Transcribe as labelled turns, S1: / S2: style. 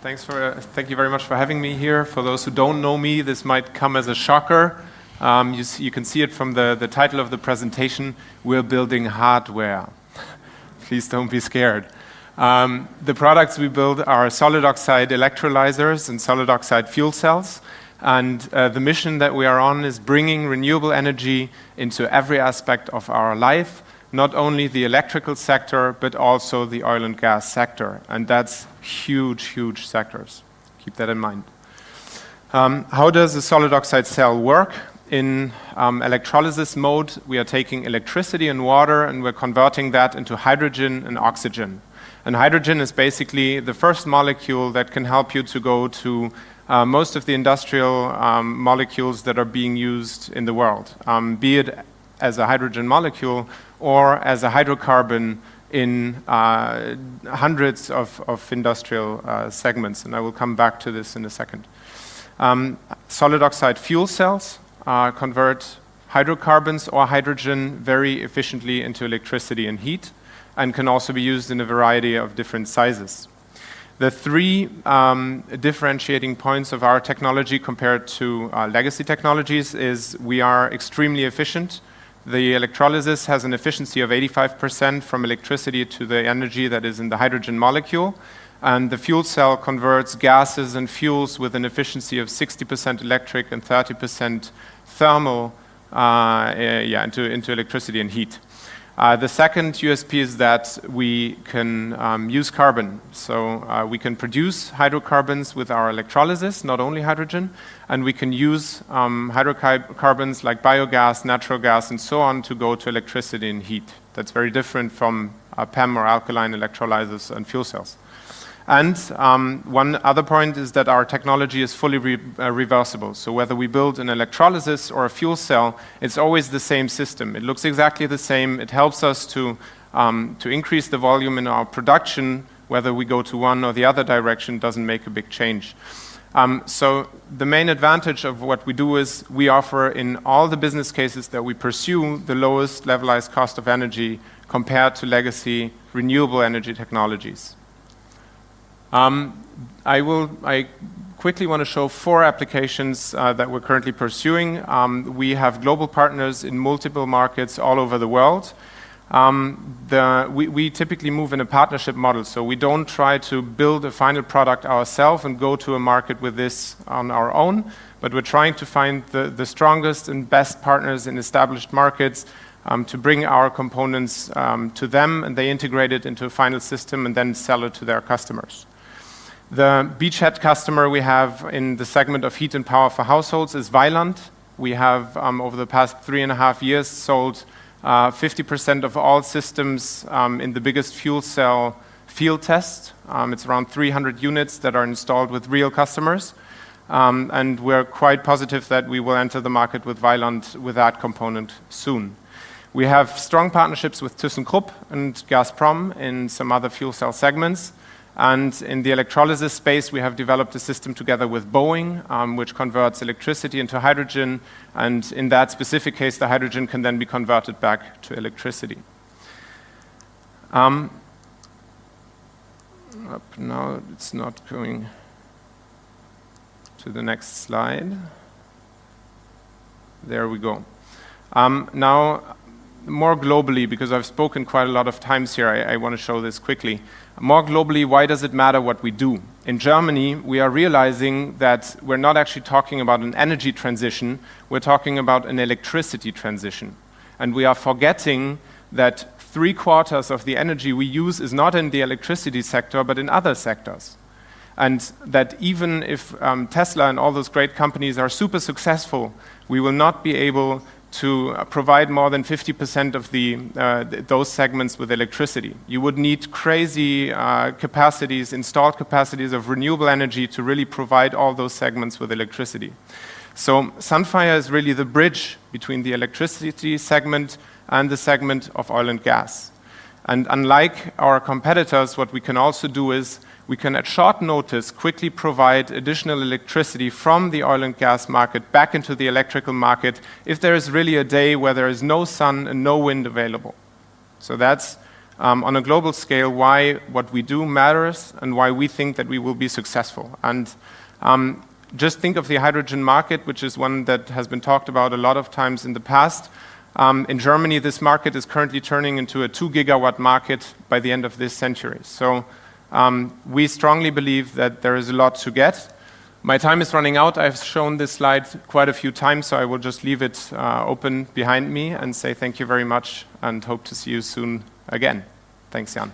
S1: Thank you very much for having me here. For those who don't know me, this might come as a shocker. You can see it from the title of the presentation. We're building hardware. Please don't be scared. The products we build are solid oxide electrolysers and solid oxide fuel cells. And the mission that we are on is bringing renewable energy into every aspect of our life, not only the electrical sector, but also the oil and gas sector. And that's huge, huge sectors. Keep that in mind. How does a solid oxide cell work? In electrolysis mode, we are taking electricity and water and we're converting that into hydrogen and oxygen. And hydrogen is basically the first molecule that can help you to go to most of the industrial molecules that are being used in the world, be it as a hydrogen molecule or as a hydrocarbon in hundreds of industrial segments. And I will come back to this in a second. Solid oxide fuel cells convert hydrocarbons or hydrogen very efficiently into electricity and heat, and can also be used in a variety of different sizes. The three differentiating points of our technology compared to legacy technologies is we are extremely efficient. The electrolysis has an efficiency of 85% from electricity to the energy that is in the hydrogen molecule. And the fuel cell converts gases and fuels with an efficiency of 60% electric and 30% thermal into electricity and heat. The second USP is that we can use carbon. So we can produce hydrocarbons with our electrolysis, not only hydrogen, and we can use hydrocarbons like biogas, natural gas, and so on to go to electricity and heat. That's very different from PEM or alkaline electrolyzers and fuel cells. And one other point is that our technology is fully reversible. So whether we build an electrolysis or a fuel cell, it's always the same system. It looks exactly the same. It helps us to increase the volume in our production. Whether we go to one or the other direction doesn't make a big change. So the main advantage of what we do is we offer in all the business cases that we pursue the lowest levelized cost of energy compared to legacy renewable energy technologies. I quickly want to show 4 applications that we're currently pursuing. We have global partners in multiple markets all over the world. We typically move in a partnership model, so we don't try to build a final product ourselves and go to a market with this on our own, but we're trying to find the strongest and best partners in established markets to bring our components to them, and they integrate it into a final system and then sell it to their customers. The beachhead customer we have in the segment of heat and power for households is Weiland. We have, over the past 3.5 years, sold 50% of all systems in the biggest fuel cell field test. It's around 300 units that are installed with real customers. And we're quite positive that we will enter the market with Weiland with that component soon. We have strong partnerships with ThyssenKrupp and Gazprom in some other fuel cell segments. And in the electrolysis space, we have developed a system together with Boeing, which converts electricity into hydrogen. And in that specific case, the hydrogen can then be converted back to electricity. Now it's not going to the next slide. There we go. Now, more globally, because I've spoken quite a lot of times here, I want to show this quickly. More globally, why does it matter what we do? In Germany, we are realizing that we're not actually talking about an energy transition, we're talking about an electricity transition. And we are forgetting that 3/4 of the energy we use is not in the electricity sector, but in other sectors. And that even if Tesla and all those great companies are super successful, we will not be able to provide more than 50% of those segments with electricity. You would need crazy installed capacities of renewable energy to really provide all those segments with electricity. So Sunfire is really the bridge between the electricity segment and the segment of oil and gas. And unlike our competitors, what we can also do is we can at short notice quickly provide additional electricity from the oil and gas market back into the electrical market if there is really a day where there is no sun and no wind available. So that's on a global scale why what we do matters and why we think that we will be successful. And just think of the hydrogen market, which is one that has been talked about a lot of times in the past. In Germany, this market is currently turning into a 2 gigawatt market by the end of this century. So we strongly believe that there is a lot to get. My time is running out. I've shown this slide quite a few times, so I will just leave it open behind me and say thank you very much and hope to see you soon again. Thanks, Jan.